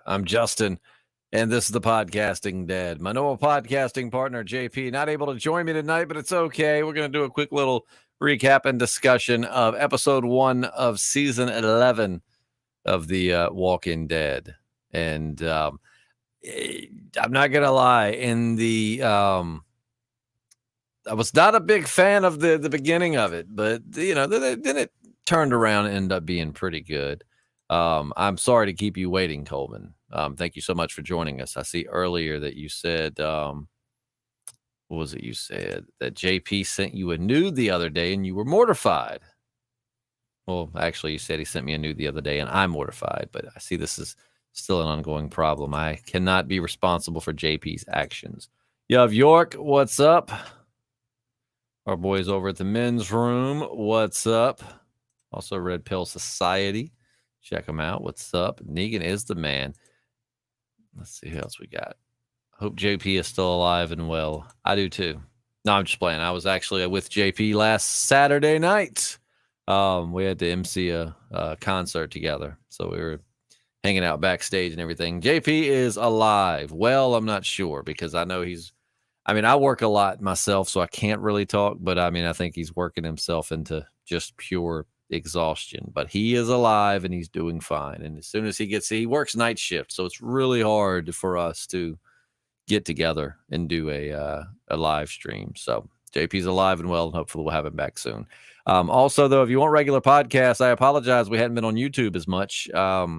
I'm Justin, and this is the Podcasting Dead. My normal podcasting partner, JP, not able to join me tonight, but it's okay. We're going to do a quick little recap and discussion of episode 1 of season 11 of the Walking Dead. And I'm not going to lie, I was not a big fan of the beginning of it, but, then it turned around and ended up being pretty good. I'm sorry to keep you waiting, Coleman. Thank you so much for joining us. I see earlier that you said, what was it you said? That JP sent you a nude the other day and you were mortified. Well, actually, you said he sent me a nude the other day and I'm mortified, but I see this is still an ongoing problem. I cannot be responsible for JP's actions. Yav York, what's up? Our boys over at the men's room, what's up? Also, Red Pill Society. Check them out. What's up? Negan is the man. Let's see who else we got. Hope JP is still alive and well. I do too. No, I'm just playing. I was actually with JP last Saturday night. We had to MC a concert together. So we were hanging out backstage and everything. JP is alive. Well, I'm not sure because I know I work a lot myself, so I can't really talk. But I think he's working himself into just pure exhaustion, but he is alive and he's doing fine. And as soon as he works night shift, so it's really hard for us to get together and do a live stream. So JP's alive and well, and hopefully we'll have him back soon. Also, though, if you want regular podcasts, I apologize we hadn't been on YouTube as much.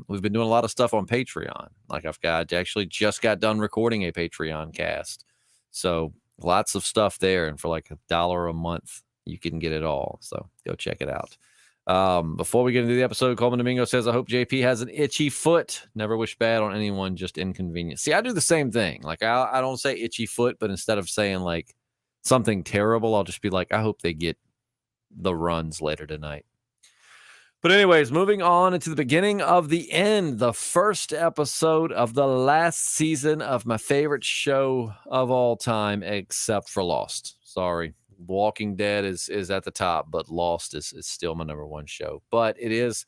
We've been doing a lot of stuff on Patreon. Like I've actually just got done recording a Patreon cast, so lots of stuff there, and for like $1 a month you can get it all. So go check it out. Before we get into the episode, Coleman Domingo says, I hope JP has an itchy foot. Never wish bad on anyone, just inconvenience. See, I do the same thing. Like, I don't say itchy foot, but instead of saying, like, something terrible, I'll just be like, I hope they get the runs later tonight. But anyways, moving on into the beginning of the end, the first episode of the last season of my favorite show of all time, except for Lost. Sorry. Walking Dead is at the top, but Lost is still my number one show. But it's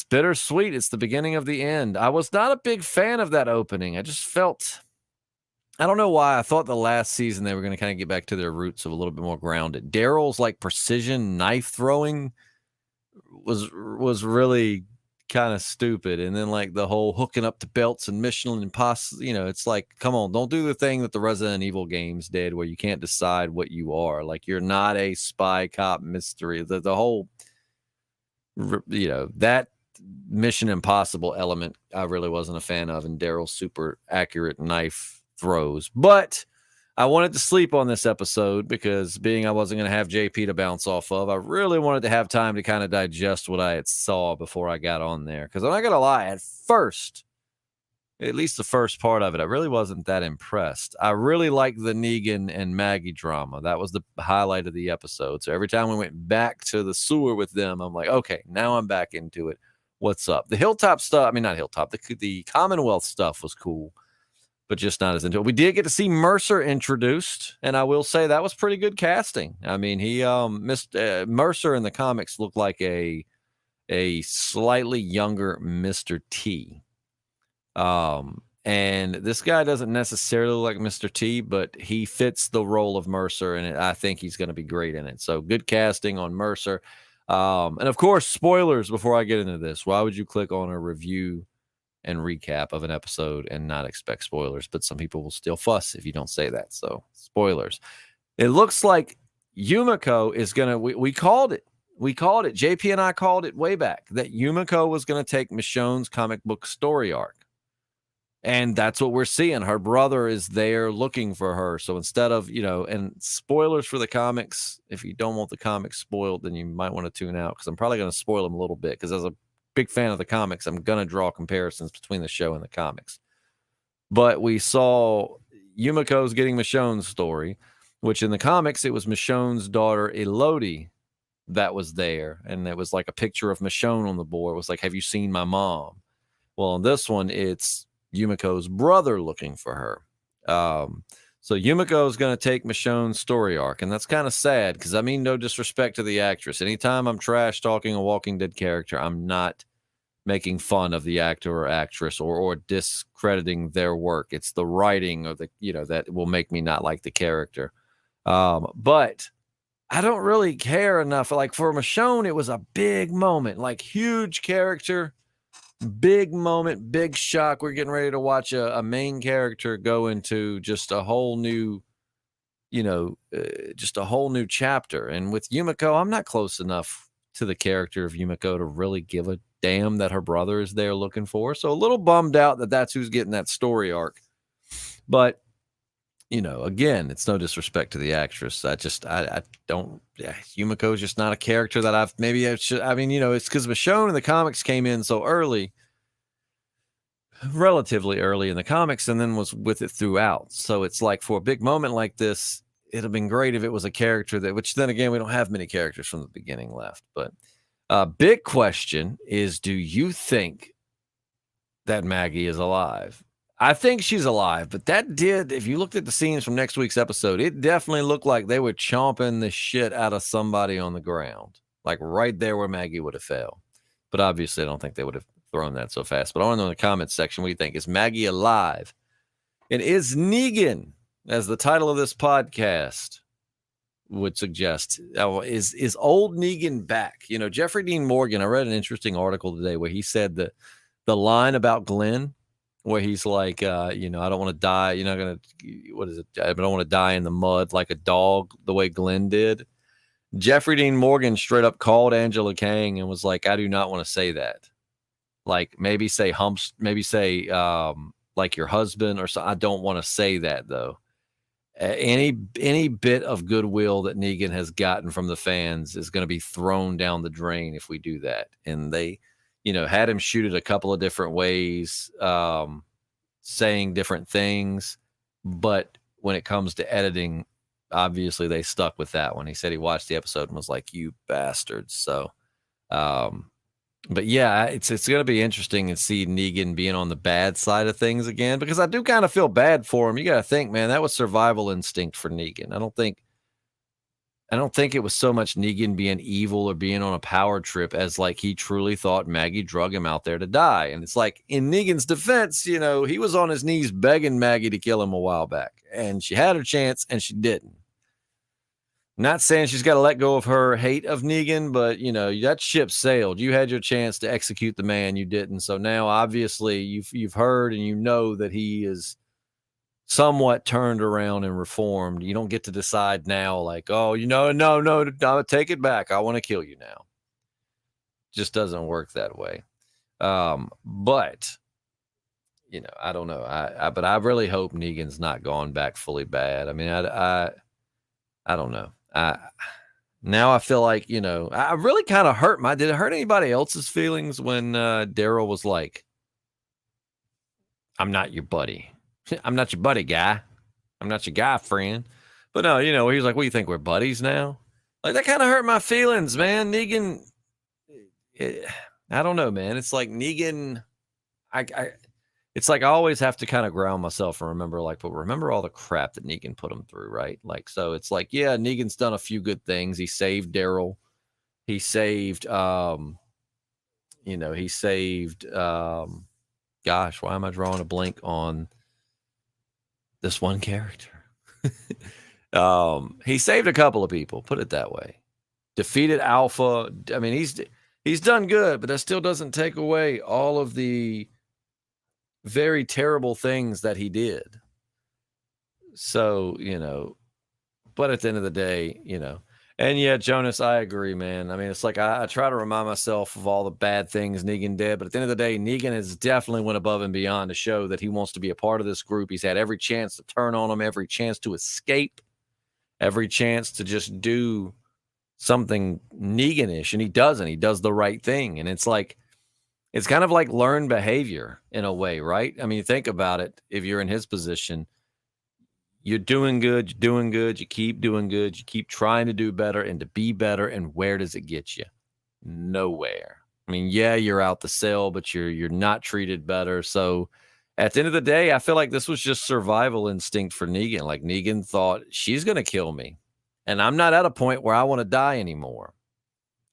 bittersweet. It's the beginning of the end. I was not a big fan of that opening. I just felt, I don't know why. I thought the last season they were going to kind of get back to their roots of a little bit more grounded. Daryl's like precision knife throwing was really kind of stupid, and then like the whole hooking up to belts and Mission Impossible, it's like, come on, don't do the thing that the Resident Evil games did where you can't decide what you are. Like, you're not a spy cop mystery. The whole that Mission Impossible element I really wasn't a fan of, and Daryl's super accurate knife throws. But I wanted to sleep on this episode because being I wasn't going to have JP to bounce off of, I really wanted to have time to kind of digest what I had saw before I got on there. Because I'm not going to lie, at first, at least the first part of it, I really wasn't that impressed. I really liked the Negan and Maggie drama. That was the highlight of the episode. So every time we went back to the sewer with them, I'm like, okay, now I'm back into it. What's up? The Hilltop stuff, not Hilltop, the Commonwealth stuff was cool, but just not as into it. We did get to see Mercer introduced, and I will say that was pretty good casting. He Mercer in the comics looked like a slightly younger Mr. T. And this guy doesn't necessarily look like Mr. T, but he fits the role of Mercer, and I think he's going to be great in it. So good casting on Mercer. And of course, spoilers before I get into this. Why would you click on a review and recap of an episode and not expect spoilers? But some people will still fuss if you don't say that. So spoilers. It looks like Yumiko is going to, we called it. We called it. JP and I called it way back that Yumiko was going to take Michonne's comic book story arc. And that's what we're seeing. Her brother is there looking for her. So instead of, and spoilers for the comics, if you don't want the comics spoiled, then you might want to tune out, because I'm probably going to spoil them a little bit, because as a big fan of the comics, I'm going to draw comparisons between the show and the comics. But we saw Yumiko's getting Michonne's story, which in the comics, it was Michonne's daughter, Elodie, that was there. And it was like a picture of Michonne on the board. It was like, have you seen my mom? Well, in this one, it's Yumiko's brother looking for her. So Yumiko is going to take Michonne's story arc, and that's kind of sad, because no disrespect to the actress. Anytime I'm trash talking a Walking Dead character, I'm not making fun of the actor or actress or discrediting their work. It's the writing or the, that will make me not like the character. But I don't really care enough. Like for Michonne, it was a big moment, like huge character, big moment, big shock. We're getting ready to watch a main character go into just a whole new, just a whole new chapter. And with Yumiko, I'm not close enough to the character of Yumiko to really give a damn that her brother is there looking for her. So a little bummed out that that's who's getting that story arc. But again, it's no disrespect to the actress. I don't, Yumiko is just not a character that it's because Michonne in the comics came in so early, relatively early in the comics, and then was with it throughout. So it's like for a big moment like this, it'd have been great if it was a character which then again, we don't have many characters from the beginning left. But big question is, do you think that Maggie is alive? I think she's alive, but if you looked at the scenes from next week's episode, it definitely looked like they were chomping the shit out of somebody on the ground, like right there where Maggie would have fell. But obviously, I don't think they would have thrown that so fast. But I want to know in the comments section what you think. Is Maggie alive? And is Negan, as the title of this podcast would suggest, is old Negan back? Jeffrey Dean Morgan, I read an interesting article today where he said that the line about Glenn, where he's like, I don't want to die. You're not going to, what is it? I don't want to die in the mud like a dog, the way Glenn did. Jeffrey Dean Morgan straight up called Angela Kang and was like, I do not want to say that. Like maybe say like your husband or so. I don't want to say that though. Any bit of goodwill that Negan has gotten from the fans is going to be thrown down the drain if we do that. And they, had him shoot it a couple of different ways, saying different things. But when it comes to editing, obviously they stuck with that one. He said he watched the episode and was like, you bastards. So, but yeah, it's going to be interesting to see Negan being on the bad side of things again, because I do kind of feel bad for him. You got to think, man, that was survival instinct for Negan. I don't think it was so much Negan being evil or being on a power trip as like he truly thought Maggie drug him out there to die. And it's like, in Negan's defense, he was on his knees begging Maggie to kill him a while back, and she had her chance and she didn't. Not saying she's got to let go of her hate of Negan, but that ship sailed. You had your chance to execute the man, you didn't. So now obviously you've heard and that he is somewhat turned around and reformed. You don't get to decide now like, oh, no, I'll take it back. I want to kill you now. Just doesn't work that way. But I don't know. But I really hope Negan's not gone back fully bad. I mean, I don't know. Now I feel like, I really kind of did it hurt anybody else's feelings when Daryl was like, I'm not your buddy. I'm not your buddy guy. I'm not your guy friend. But no, he was like, what do you think? We're buddies now? Like that kind of hurt my feelings, man. Negan, I don't know, man. It's like Negan, it's like I always have to kind of ground myself and remember all the crap that Negan put him through, right? Like, so it's like, yeah, Negan's done a few good things. He saved Daryl. He saved, gosh, why am I drawing a blank on this one character? He saved a couple of people, put it that way. Defeated Alpha. I mean, he's done good, but that still doesn't take away all of the very terrible things that he did. So, but at the end of the day, and yeah, Jonas, I agree, man. I mean, it's like I try to remind myself of all the bad things Negan did, but at the end of the day, Negan has definitely went above and beyond to show that he wants to be a part of this group. He's had every chance to turn on him, every chance to escape, every chance to just do something Negan-ish, and he doesn't. He does the right thing, and it's like, it's kind of like learned behavior in a way, right? I mean, think about it. If you're in his position, you're doing good, you keep doing good, you keep trying to do better and to be better, and where does it get you? Nowhere. I mean, yeah, you're out the cell, but you're not treated better. So at the end of the day, I feel like this was just survival instinct for Negan. Like Negan thought, she's going to kill me, and I'm not at a point where I want to die anymore.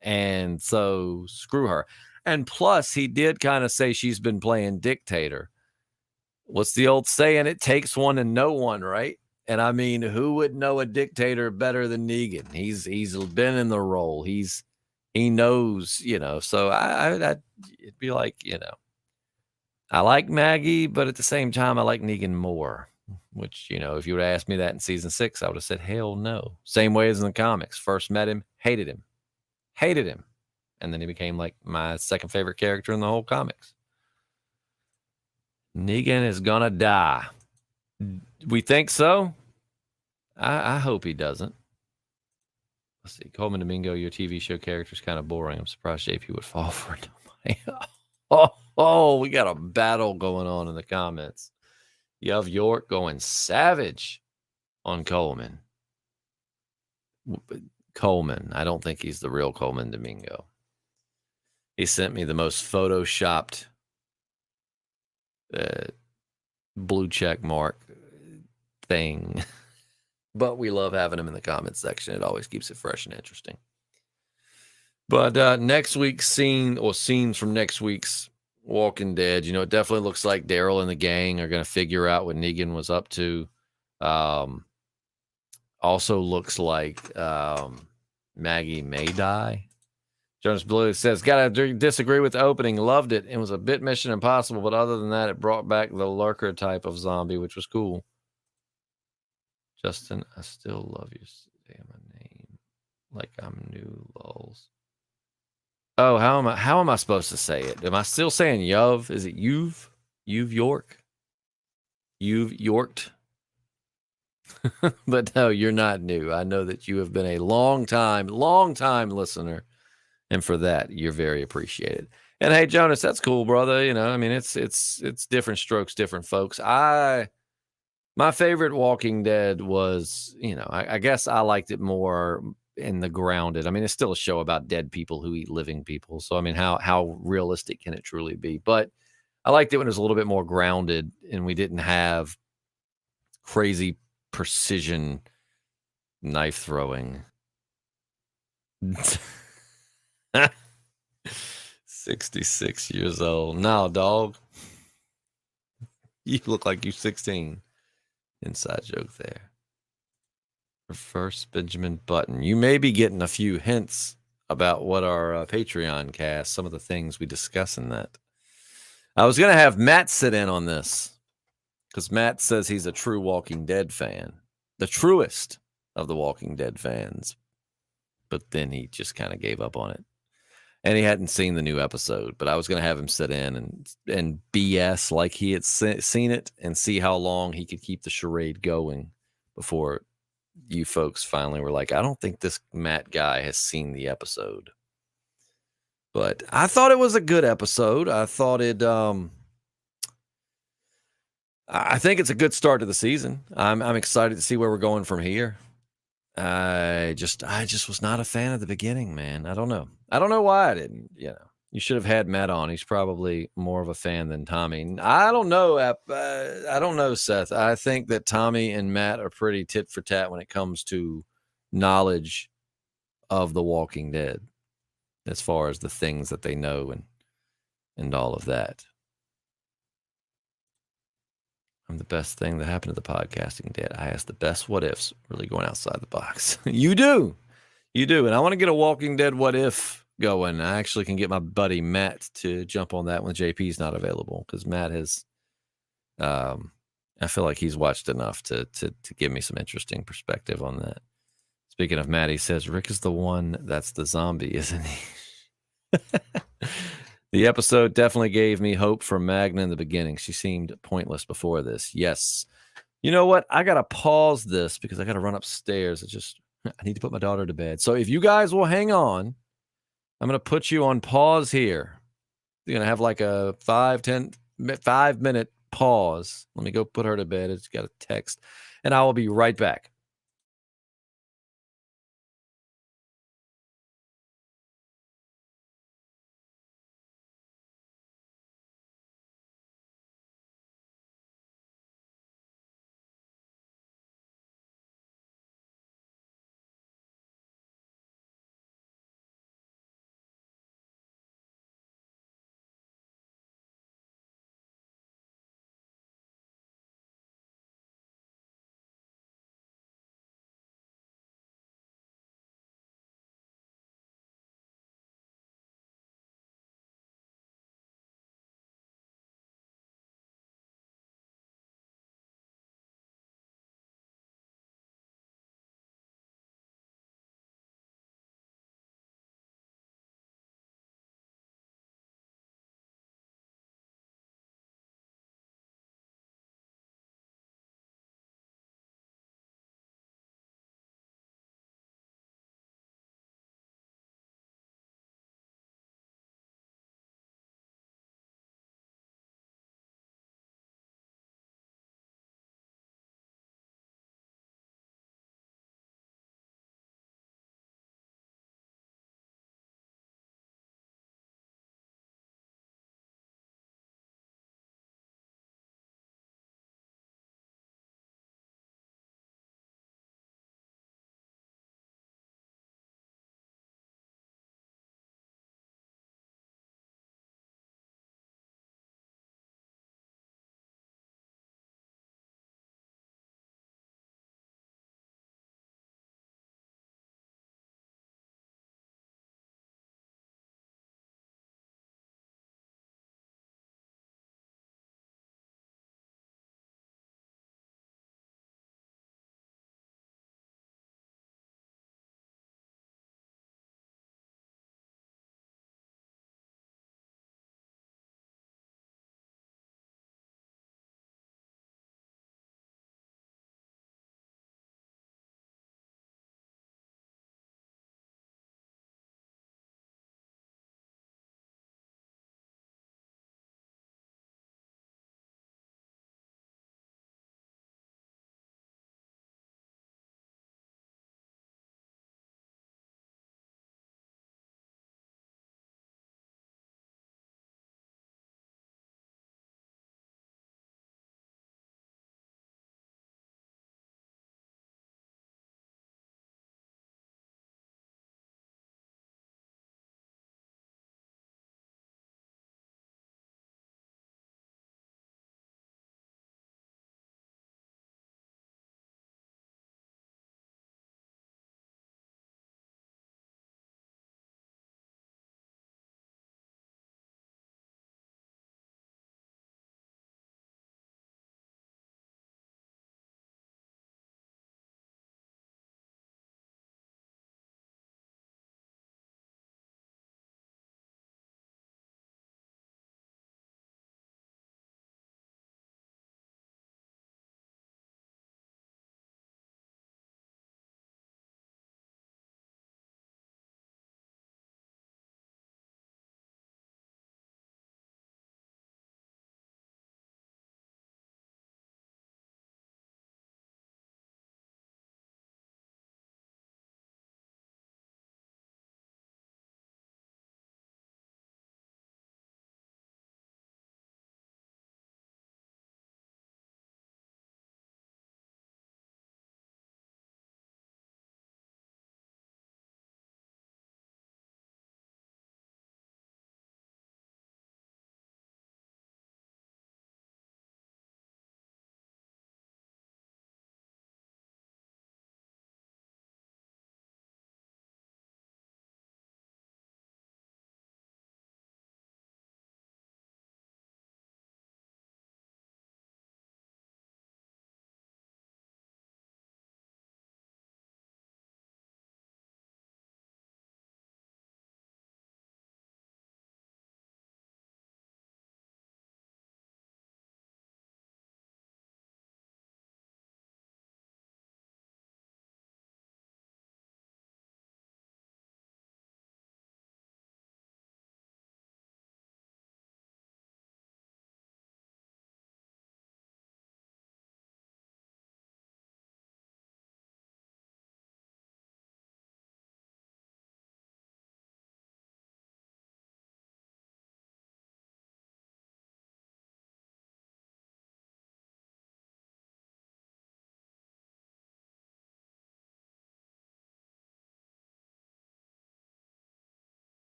And so screw her. And plus, he did kind of say she's been playing dictator. What's the old saying? It takes one to know one, right? And I mean, who would know a dictator better than Negan? He's been in the role. He knows, So it'd be like, I like Maggie, but at the same time, I like Negan more. Which, if you would have asked me that in season 6, I would have said, hell no. Same way as in the comics. First met him, hated him. And then he became like my second favorite character in the whole comics. Negan is gonna die. We think so? I hope he doesn't. Let's see. Coleman Domingo, your TV show character is kind of boring. I'm surprised JP would fall for it. We got a battle going on in the comments. You have York going savage on Coleman. Coleman. I don't think he's the real Coleman Domingo. He sent me the most photoshopped blue check mark thing. But we love having him in the comments section. It always keeps it fresh and interesting. But next week's scenes from next week's Walking Dead, it definitely looks like Daryl and the gang are going to figure out what Negan was up to. Also looks like Maggie may die. Jonas Blue says, gotta disagree with the opening. Loved it. It was a bit Mission Impossible, but other than that, it brought back the lurker type of zombie, which was cool. Justin, I still love you. Say my name like I'm new, lols. Oh, how am I supposed to say it? Am I still saying Yuv? Is it You've York? You've Yorked? But no, you're not new. I know that you have been a long time listener. And for that, you're very appreciated. And hey, Jonas, that's cool, brother. I mean, it's different strokes, different folks. My favorite Walking Dead was, I guess I liked it more in the grounded. I mean, it's still a show about dead people who eat living people. So, I mean, how realistic can it truly be? But I liked it when it was a little bit more grounded and we didn't have crazy precision knife throwing. 66 years old. No, dog. You look like you're 16. Inside joke there. Reverse Benjamin Button. You may be getting a few hints about what our Patreon cast, some of the things we discuss in that. I was going to have Matt sit in on this because Matt says he's a true Walking Dead fan, the truest of the Walking Dead fans. But then he just kind of gave up on it. And he hadn't seen the new episode, but I was going to have him sit in and BS like he had seen it and see how long he could keep the charade going before you folks finally were like, I don't think this Matt guy has seen the episode. But I thought it was a good episode. I thought it, I think it's a good start to the season. I'm excited to see where we're going from here. I just was not a fan of the beginning, man. I don't know why I didn't. You should have had Matt on. He's probably more of a fan than Tommy. I don't know. I don't know, Seth. I think that Tommy and Matt are pretty tit for tat when it comes to knowledge of The Walking Dead, as far as the things that they know and all of that. I'm the best thing that happened to the podcasting dead. I ask the best what ifs, really going outside the box. You do. And I want to get a Walking Dead what if going. I actually can get my buddy Matt to jump on that when JP's not available because Matt has, I feel like he's watched enough to give me some interesting perspective on that. Speaking of Matt, he says, Rick is the one that's the zombie, isn't he? The episode definitely gave me hope for Magna in the beginning. She seemed pointless before this. Yes. You know what? I got to pause this because I got to run upstairs. I need to put my daughter to bed. So if you guys will hang on, I'm going to put you on pause here. You're going to have like a 5-minute pause. Let me go put her to bed. It's got a text. And I will be right back.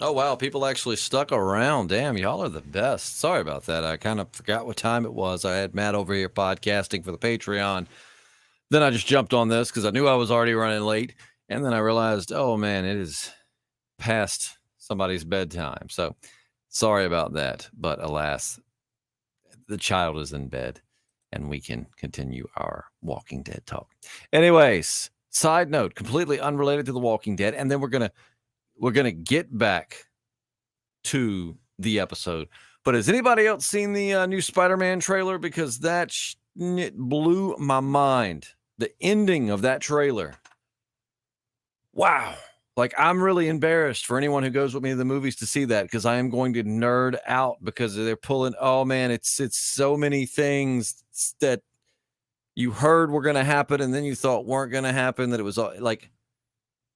Oh, wow. People actually stuck around. Damn, y'all are the best. Sorry about that. I kind of forgot what time it was. I had Matt over here podcasting for the Patreon. Then I just jumped on this because I knew I was already running late. And then I realized, oh, man, it is past somebody's bedtime. So sorry about that. But alas, the child is in bed and we can continue our Walking Dead talk. Anyways, side note, completely unrelated to the Walking Dead. And then we're going to get back to the episode. But has anybody else seen the new Spider-Man trailer? Because it blew my mind. The ending of that trailer. Wow. Like, I'm really embarrassed for anyone who goes with me to the movies to see that, because I am going to nerd out because they're pulling, oh man, it's so many things that you heard were going to happen and then you thought weren't going to happen, that it was like,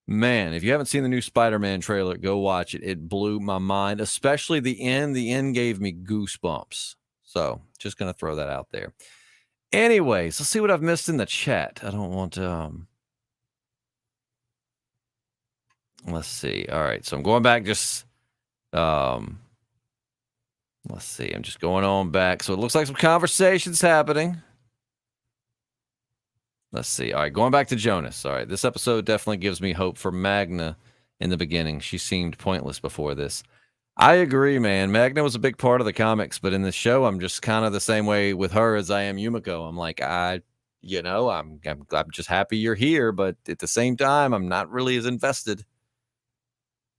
man, if you haven't seen the new Spider-Man trailer, go watch it. It blew my mind, especially the end. The end gave me goosebumps. So just going to throw that out there. Anyways, let's see what I've missed in the chat. I don't want to, let's see. All right. So I'm going back just, let's see. I'm just going on back. So it looks like some conversations happening. Let's see. All right. Going back to Jonas. All right. This episode definitely gives me hope for Magna in the beginning. She seemed pointless before this. I agree, man. Magna was a big part of the comics, but in the show, I'm just kind of the same way with her as I am Yumiko. I'm like, I'm just happy you're here, but at the same time, I'm not really as invested.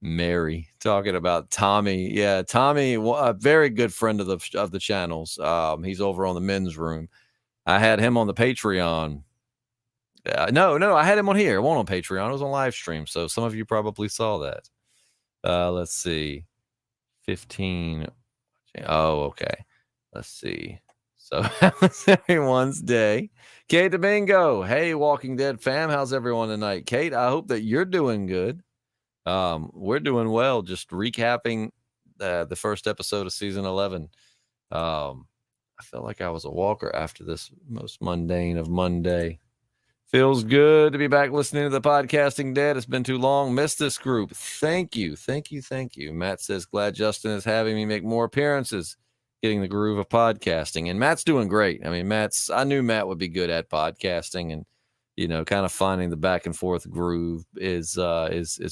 Mary talking about Tommy. Yeah, Tommy, a very good friend of the channels. He's over on the men's room. I had him on the Patreon. No, I had him on here. It wasn't on Patreon. It was on live stream. So some of you probably saw that. Let's see. 15. Oh, okay. Let's see. So how was everyone's day? Kate Domingo. Hey, Walking Dead fam. How's everyone tonight? Kate, I hope that you're doing good. We're doing well. Just recapping the first episode of season 11. I felt like I was a walker after this most mundane of Monday. Feels good to be back listening to the Podcasting Dead. It's been too long. Missed this group. Thank you. Matt says, glad Justin is having me make more appearances, getting the groove of podcasting. And Matt's doing great. I mean, I knew Matt would be good at podcasting, and, kind of finding the back and forth groove is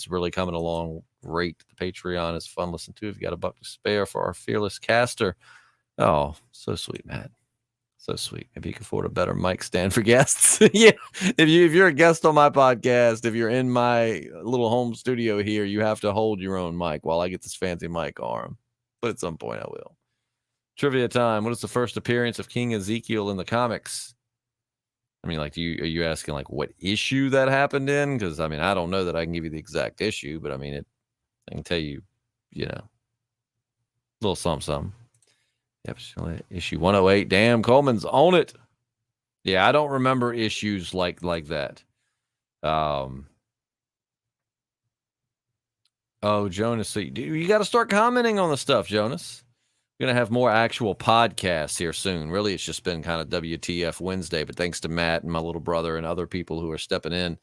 really coming along great. The Patreon is fun to listen to. If you got a buck to spare for our fearless caster. Oh, so sweet, Matt. So sweet. Maybe you can afford a better mic stand for guests. Yeah. If you're a guest on my podcast, if you're in my little home studio here, you have to hold your own mic while I get this fancy mic arm. But at some point I will. Trivia time. What is the first appearance of King Ezekiel in the comics? I mean, like, are you asking like what issue that happened in? Because I mean, I don't know that I can give you the exact issue, but I mean, I can tell you, a little something. Yep, issue 108. Damn, Coleman's on it. Yeah, I don't remember issues like that. Oh, Jonas, so you got to start commenting on the stuff, Jonas. We're going to have more actual podcasts here soon. Really, it's just been kind of WTF Wednesday, but thanks to Matt and my little brother and other people who are stepping in,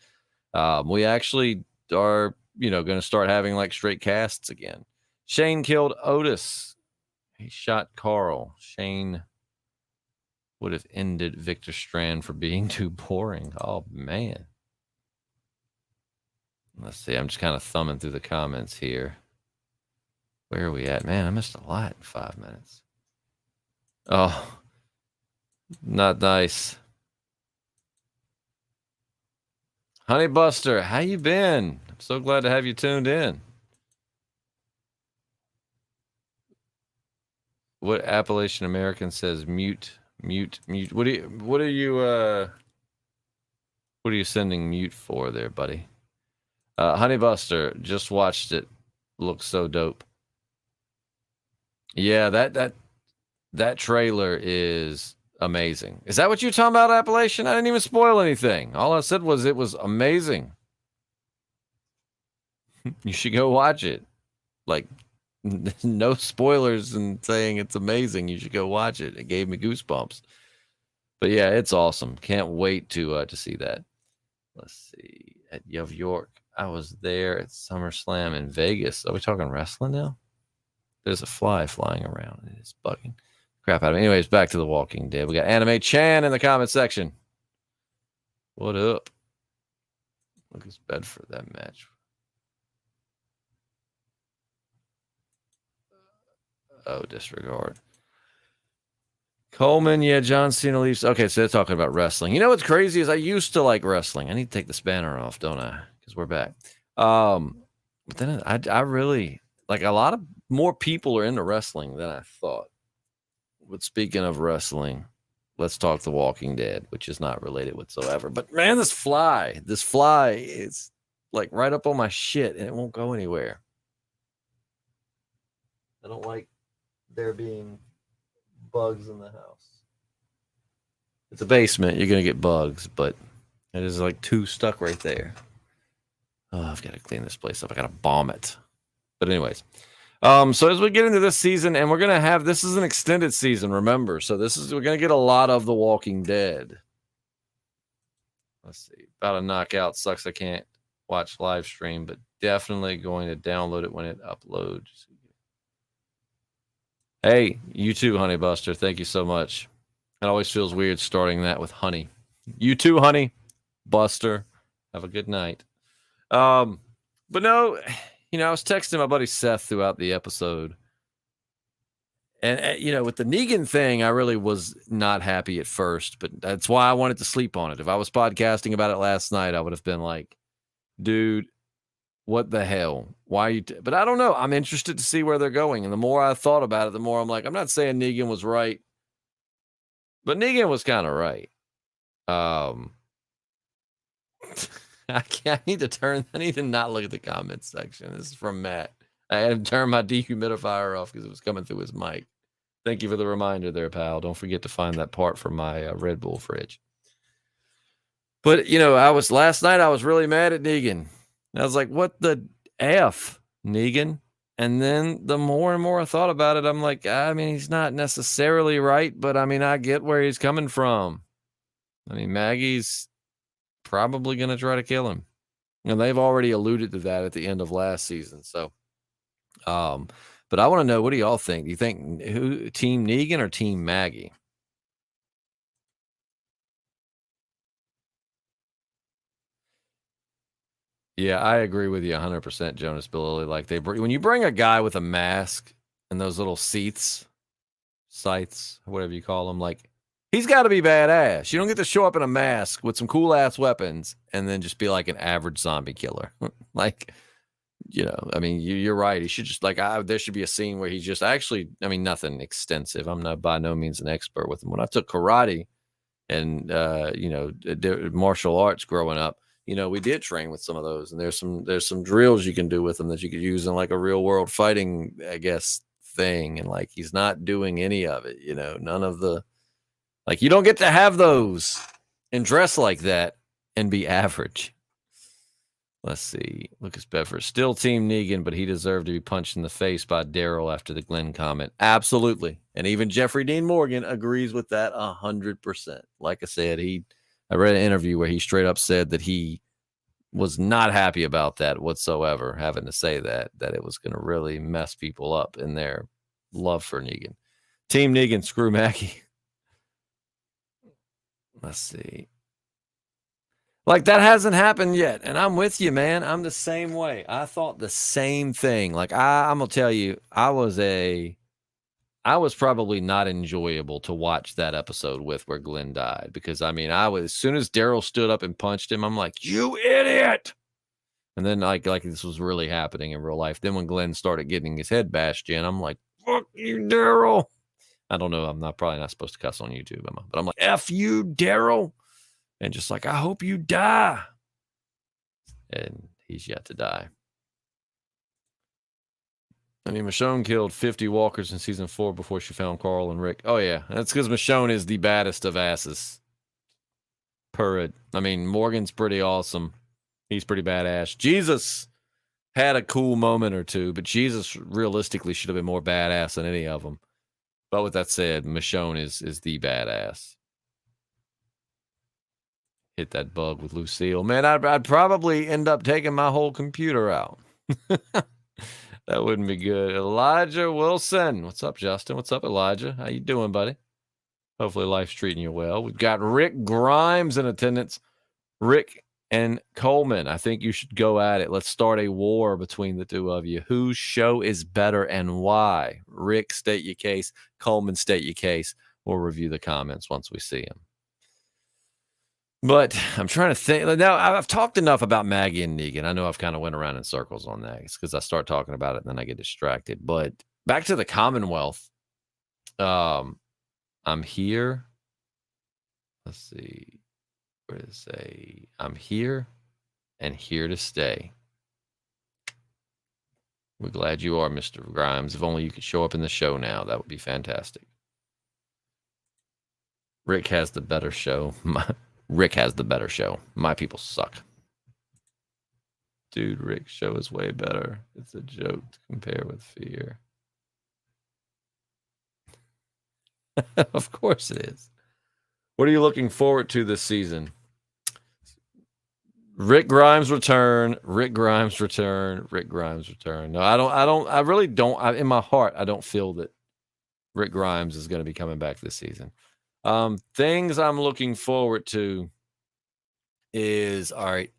we actually are, going to start having like straight casts again. Shane killed Otis. He shot Carl. Shane would have ended Victor Strand for being too boring. Oh, man. Let's see. I'm just kind of thumbing through the comments here. Where are we at? Man, I missed a lot in 5 minutes. Oh, not nice. Honey Buster, how you been? I'm so glad to have you tuned in. What Appalachian American says mute? What are you sending mute for there, buddy? Honey Buster, just watched it. Looks so dope. Yeah, that trailer is amazing. Is that what you're talking about, Appalachian? I didn't even spoil anything. All I said was it was amazing. You should go watch it. Like, no spoilers and saying it's amazing. You should go watch it. It gave me goosebumps. But yeah, it's awesome. Can't wait to see that. Let's see. At York. I was there at SummerSlam in Vegas. Are we talking wrestling now? There's a fly flying around. And it's bugging crap out of me. Anyways, back to The Walking Dead. We got Anime Chan in the comment section. What up? Lucas Bedford, that match. Oh, disregard. Coleman, yeah, John Cena leaves. Okay, so they're talking about wrestling. You know what's crazy is I used to like wrestling. I need to take the spanner off, don't I? Because we're back. But then I really like a lot of more people are into wrestling than I thought. But speaking of wrestling, let's talk The Walking Dead, which is not related whatsoever. But man, this fly is like right up on my shit and it won't go anywhere. I don't like there being bugs in the house. It's a basement. You're going to get bugs, but it is like two stuck right there. Oh, I've got to clean this place up. I got to bomb it. But anyways, so as we get into this season, and we're going to have, this is an extended season, remember. So we're going to get a lot of The Walking Dead. Let's see. About a knockout. Sucks I can't watch live stream, but definitely going to download it when it uploads. Hey, you too, Honey Buster. Thank you so much. It always feels weird starting that with honey. You too, Honey Buster. Have a good night. But no, I was texting my buddy Seth throughout the episode. And, with the Negan thing, I really was not happy at first, but that's why I wanted to sleep on it. If I was podcasting about it last night, I would have been like, dude, what the hell? Why are you? But I don't know. I'm interested to see where they're going. And the more I thought about it, the more I'm like, I'm not saying Negan was right, but Negan was kind of right. I need to not look at the comments section. This is from Matt. I had him turn my dehumidifier off because it was coming through his mic. Thank you for the reminder there, pal. Don't forget to find that part for my Red Bull fridge. But, last night I was really mad at Negan. I was like, what the F, Negan? And then the more and more I thought about it, I'm like, he's not necessarily right, but I get where he's coming from. Maggie's probably going to try to kill him. And they've already alluded to that at the end of last season. So, but I want to know, what do y'all think? Do you think Team Negan or Team Maggie? Yeah, I agree with you 100%, Jonas Billy. Like when you bring a guy with a mask and those little scythes, whatever you call them, like he's got to be badass. You don't get to show up in a mask with some cool ass weapons and then just be like an average zombie killer. You're right. He should just there should be a scene where he just actually, nothing extensive. I'm not by no means an expert with him. When I took karate and martial arts growing up, we did train with some of those, and there's some drills you can do with them that you could use in like a real world fighting, I guess, thing. And like, he's not doing any of it, none of the, like, you don't get to have those and dress like that and be average. Let's see. Lucas Bedford, still Team Negan, but he deserved to be punched in the face by Daryl after the Glenn comment. Absolutely. And even Jeffrey Dean Morgan agrees with that 100%. Like I said, I read an interview where he straight up said that he was not happy about that whatsoever, having to say that it was going to really mess people up in their love for Negan. Team Negan, screw Mackie. Let's see. Like, that hasn't happened yet. And I'm with you, man. I'm the same way. I thought the same thing. Like, I'm going to tell you, I was probably not enjoyable to watch that episode with where Glenn died, because as soon as Daryl stood up and punched him, I'm like, you idiot. And then like this was really happening in real life. Then when Glenn started getting his head bashed in, I'm like, fuck you, Daryl. I don't know. I'm probably not supposed to cuss on YouTube, but I'm like, F you, Daryl. And just like, I hope you die. And he's yet to die. Michonne killed 50 walkers in season 4 before she found Carl and Rick. Oh, yeah. That's because Michonne is the baddest of asses. Purrid. Morgan's pretty awesome. He's pretty badass. Jesus had a cool moment or two, but Jesus realistically should have been more badass than any of them. But with that said, Michonne is the badass. hit that bug with Lucille. Man, I'd probably end up taking my whole computer out. That wouldn't be good. Elijah Wilson. What's up, Justin? What's up, Elijah? How you doing, buddy? Hopefully life's treating you well. We've got Rick Grimes in attendance. Rick and Coleman, I think you should go at it. Let's start a war between the two of you. Whose show is better and why? Rick, state your case. Coleman, state your case. We'll review the comments once we see them. But I'm trying to think. Now, I've talked enough about Maggie and Negan. I know I've kind of went around in circles on that because I start talking about it and then I get distracted. But back to the Commonwealth. I'm here. Let's see. Where does it say? I'm here and here to stay. We're glad you are, Mr. Grimes. If only you could show up in the show now, that would be fantastic. Rick has the better show. Rick has the better show. My people suck. Dude, Rick's show is way better. It's a joke to compare with Fear. Of course it is. What are you looking forward to this season? Rick Grimes return. Rick Grimes return. Rick Grimes return. No, I really don't. In my heart, I don't feel that Rick Grimes is going to be coming back this season. Things I'm looking forward to is, all right,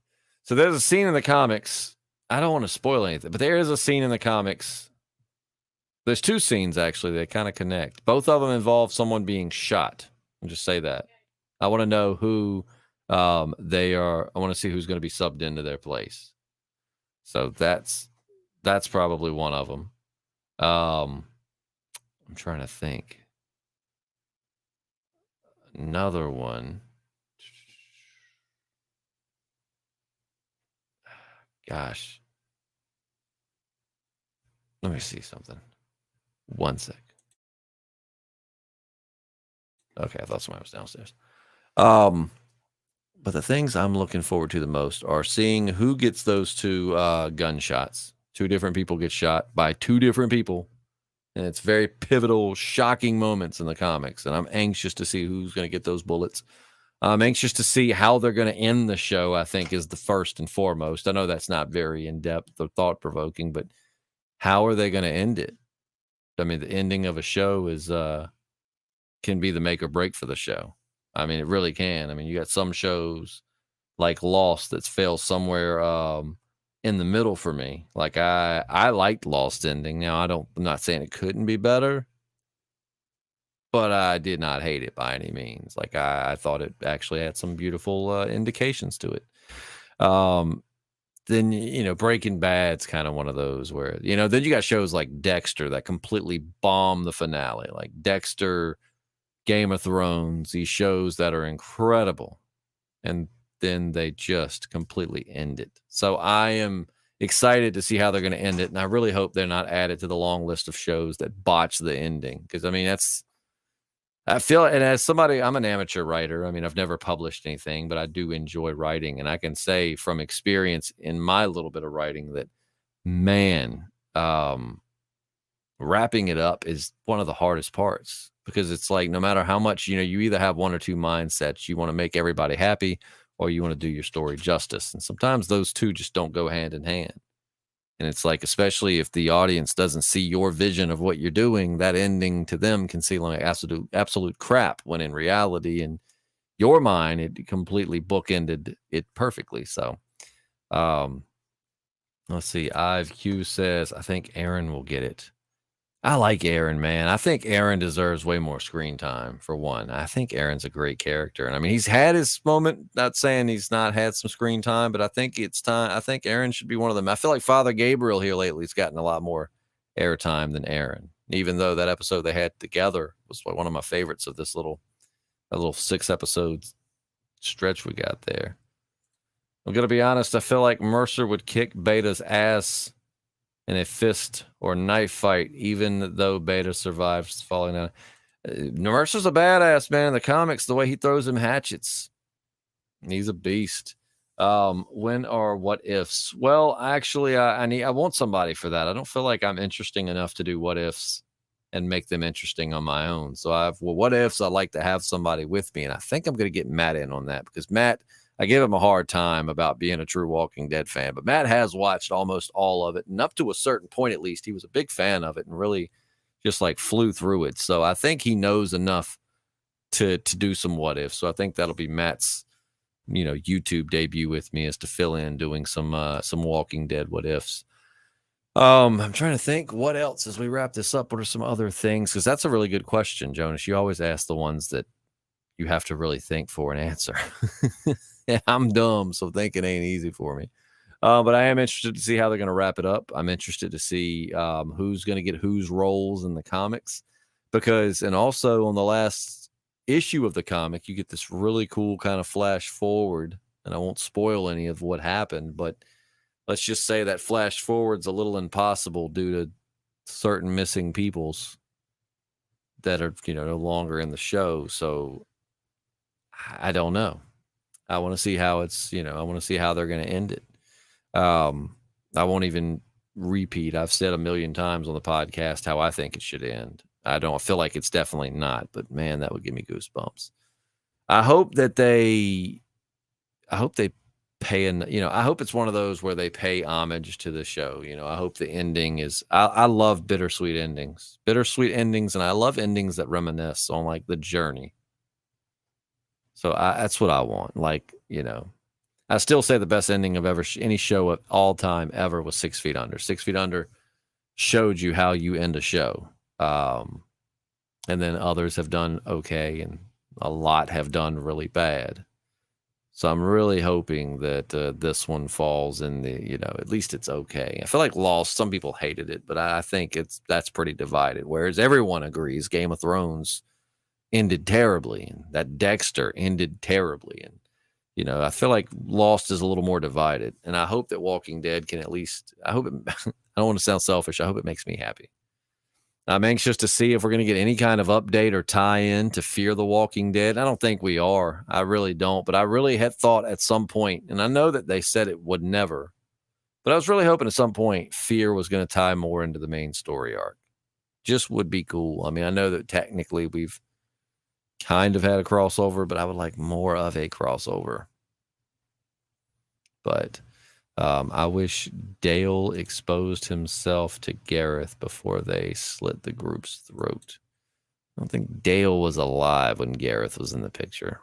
so there's a scene in the comics. I don't want to spoil anything, but there is a scene in the comics. There's two scenes, actually, that kind of connect. Both of them involve someone being shot. I'll just say that. I want to know who they are. I want to see who's going to be subbed into their place. So that's probably one of them. I'm trying to think. Another one. Gosh. Let me see something. One sec. Okay, I thought somebody was downstairs. But the things I'm looking forward to the most are seeing who gets those two gunshots. Two different people get shot by two different people. And it's very pivotal, shocking moments in the comics. And I'm anxious to see who's going to get those bullets. I'm anxious to see how they're going to end the show, I think, is the first and foremost. I know that's not very in-depth or thought-provoking, but how are they going to end it? I mean, the ending of a show is can be the make or break for the show. I mean, it really can. I mean, you got some shows like Lost that fail somewhere in the middle for me. Like I liked Lost ending. Now I'm not saying it couldn't be better, but I did not hate it by any means. Like I thought it actually had some beautiful indications to it. Then, you know, Breaking Bad's kind of one of those where, you know, then you got shows like Dexter that completely bomb the finale, like Dexter, Game of Thrones, these shows that are incredible. And then they just completely end it. So I am excited to see how they're going to end it. And I really hope they're not added to the long list of shows that botch the ending. Because, I mean, I feel, and as somebody, I'm an amateur writer. I mean, I've never published anything, but I do enjoy writing. And I can say from experience in my little bit of writing that, man, wrapping it up is one of the hardest parts, because it's like, no matter how much, you know, you either have one or two mindsets. You want to make everybody happy or you want to do your story justice. And sometimes those two just don't go hand in hand. And it's like, especially if the audience doesn't see your vision of what you're doing, that ending to them can seem like absolute crap, when in reality, in your mind, it completely bookended it perfectly. So, let's see. Ive Q says, I think Aaron will get it. I like Aaron, man. I think Aaron deserves way more screen time, for one. I think Aaron's a great character. And I mean, he's had his moment, not saying he's not had some screen time, but I think it's time. I think Aaron should be one of them. I feel like Father Gabriel here lately has gotten a lot more airtime than Aaron, even though that episode they had together was one of my favorites of this little 6 episode stretch we got there. I'm going to be honest. I feel like Mercer would kick Beta's ass in a fist or knife fight, even though Beta survives falling down. Mercer's a badass, man. In the comics, the way he throws him hatchets, he's a beast. When or what ifs? Well, actually, I want somebody for that. I don't feel like I'm interesting enough to do what ifs and make them interesting on my own. So what ifs? I'd like to have somebody with me, and I think I'm going to get Matt in on that, because Matt, I give him a hard time about being a true Walking Dead fan, but Matt has watched almost all of it, and up to a certain point, at least, he was a big fan of it and really just like flew through it. So I think he knows enough to do some what if. So I think that'll be Matt's, YouTube debut with me, is to fill in doing some Walking Dead what ifs. I'm trying to think what else as we wrap this up. What are some other things? Because that's a really good question, Jonas. You always ask the ones that you have to really think for an answer. And I'm dumb, so thinking ain't easy for me. But I am interested to see how they're going to wrap it up. I'm interested to see who's going to get whose roles in the comics, and also on the last issue of the comic, you get this really cool kind of flash forward, and I won't spoil any of what happened, but let's just say that flash forward's a little impossible due to certain missing peoples that are, no longer in the show. So I don't know. I want to see how it's, I want to see how they're going to end it. I won't even repeat. I've said a million times on the podcast how I think it should end. I don't feel like it's definitely not, but man, that would give me goosebumps. I hope they pay, I hope it's one of those where they pay homage to the show. I hope the ending is, I love bittersweet endings, and I love endings that reminisce on like the journey. So that's what I want. Like, I still say the best ending of any show of all time ever was 6 Feet Under. 6 Feet Under showed you how you end a show. And then others have done okay, and a lot have done really bad. So I'm really hoping that this one falls in the, at least it's okay. I feel like Lost, some people hated it, but I think that's pretty divided. Whereas everyone agrees Game of Thrones ended terribly, and that Dexter ended terribly. And, I feel like Lost is a little more divided. And I hope that Walking Dead can at least, I don't want to sound selfish. I hope it makes me happy. I'm anxious to see if we're going to get any kind of update or tie-in to Fear the Walking Dead. I don't think we are. I really don't. But I really had thought at some point, and I know that they said it would never, but I was really hoping at some point Fear was going to tie more into the main story arc. Just would be cool. I mean, I know that technically we've kind of had a crossover, but I would like more of a crossover. But I wish Dale exposed himself to Gareth before they slit the group's throat. I don't think Dale was alive when Gareth was in the picture.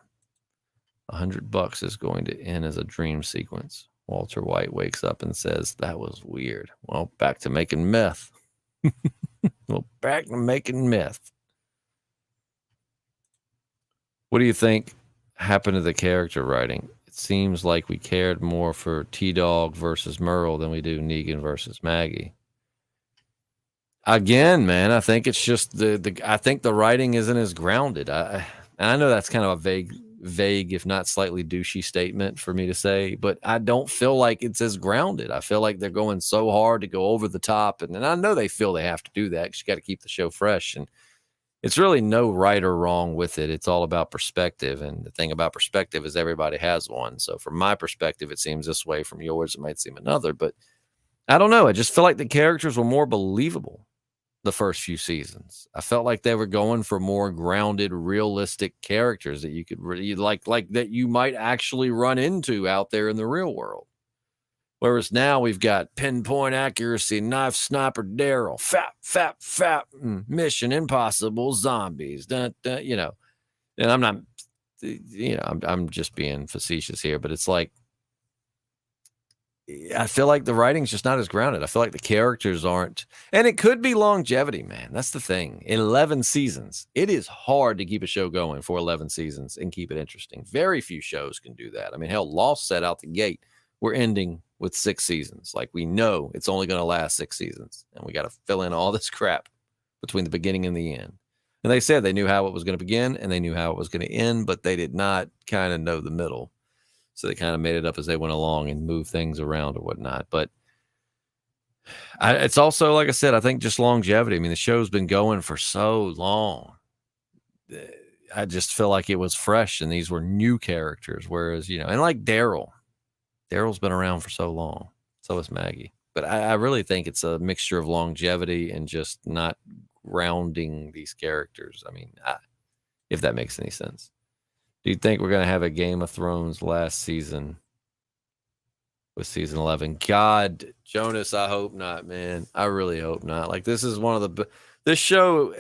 $100 is going to end as a dream sequence. Walter White wakes up and says, "That was weird." Well, back to making meth. Back to making meth. What do you think happened to the character writing? It seems like we cared more for T-Dog versus Merle than we do Negan versus Maggie. Again, man, I think it's just I think the writing isn't as grounded. I know that's kind of a vague, if not slightly douchey statement for me to say, but I don't feel like it's as grounded. I feel like they're going so hard to go over the top, and I know they feel they have to do that because you got to keep the show fresh, and it's really no right or wrong with it. It's all about perspective. And the thing about perspective is everybody has one. So from my perspective, it seems this way. From yours, it might seem another. But I don't know. I just feel like the characters were more believable the first few seasons. I felt like they were going for more grounded, realistic characters that you could really like that you might actually run into out there in the real world. Whereas now we've got pinpoint accuracy, knife sniper Daryl, fap, Mission Impossible, zombies, and I'm not, I'm just being facetious here, but it's like, I feel like the writing's just not as grounded. I feel like the characters aren't, and it could be longevity, man. That's the thing. 11 seasons. It is hard to keep a show going for 11 seasons and keep it interesting. Very few shows can do that. I mean, hell, Lost set out the gate. We're ending with 6 seasons. Like, we know it's only going to last 6 seasons, and we got to fill in all this crap between the beginning and the end. And they said they knew how it was going to begin and they knew how it was going to end, but they did not kind of know the middle. So they kind of made it up as they went along and moved things around or whatnot. But it's also, like I said, I think just longevity. I mean, the show's been going for so long. I just feel like it was fresh and these were new characters. Whereas, and like Daryl's been around for so long. So is Maggie. But I really think it's a mixture of longevity and just not grounding these characters. I mean, if that makes any sense. Do you think we're going to have a Game of Thrones last season with season 11? God, Jonas, I hope not, man. I really hope not. Like, this is one of the this show,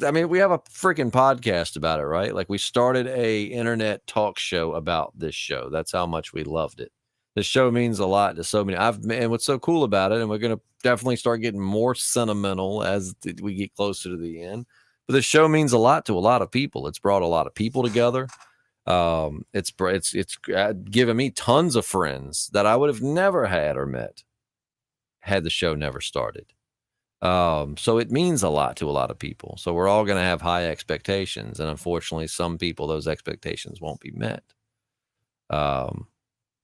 I mean, we have a freaking podcast about it, right? Like, we started a internet talk show about this show. That's how much we loved it. This show means a lot to so many. And what's so cool about it, and we're going to definitely start getting more sentimental as we get closer to the end. But this show means a lot to a lot of people. It's brought a lot of people together. It's given me tons of friends that I would have never had or met had the show never started. So it means a lot to a lot of people. So we're all going to have high expectations, and unfortunately, some people, those expectations won't be met.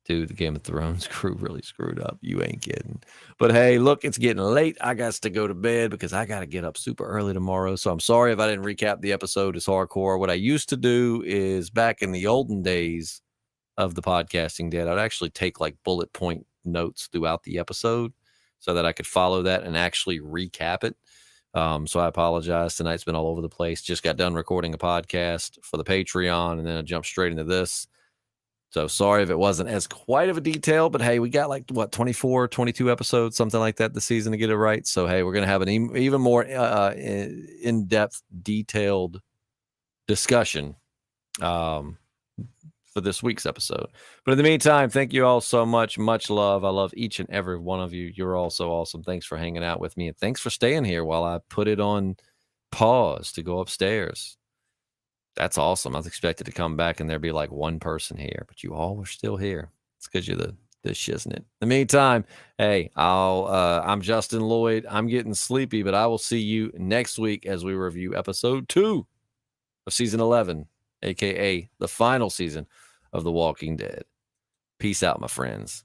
Dude, the Game of Thrones crew really screwed up. You ain't kidding. But hey, look, it's getting late. I got to go to bed because I got to get up super early tomorrow. So I'm sorry if I didn't recap the episode as hardcore. What I used to do is back in the olden days of the Podcasting Dead, I'd actually take like bullet point notes throughout the episode so that I could follow that and actually recap it. So I apologize. Tonight's been all over the place. Just got done recording a podcast for the Patreon, and then I jumped straight into this. So sorry if it wasn't as quite of a detail, but hey, we got like 24, 22 episodes, something like that this season to get it right. So hey, we're going to have an even more in-depth, detailed discussion for this week's episode. But in the meantime, thank you all so much. Much love. I love each and every one of you. You're all so awesome. Thanks for hanging out with me, and thanks for staying here while I put it on pause to go upstairs. That's awesome. I was expected to come back and there'd be like one person here, but you all were still here. It's because you're the shiznit. In the meantime, hey, I'm Justin Lloyd. I'm getting sleepy, but I will see you next week as we review episode 2 of season 11, aka the final season of The Walking Dead. Peace out, my friends.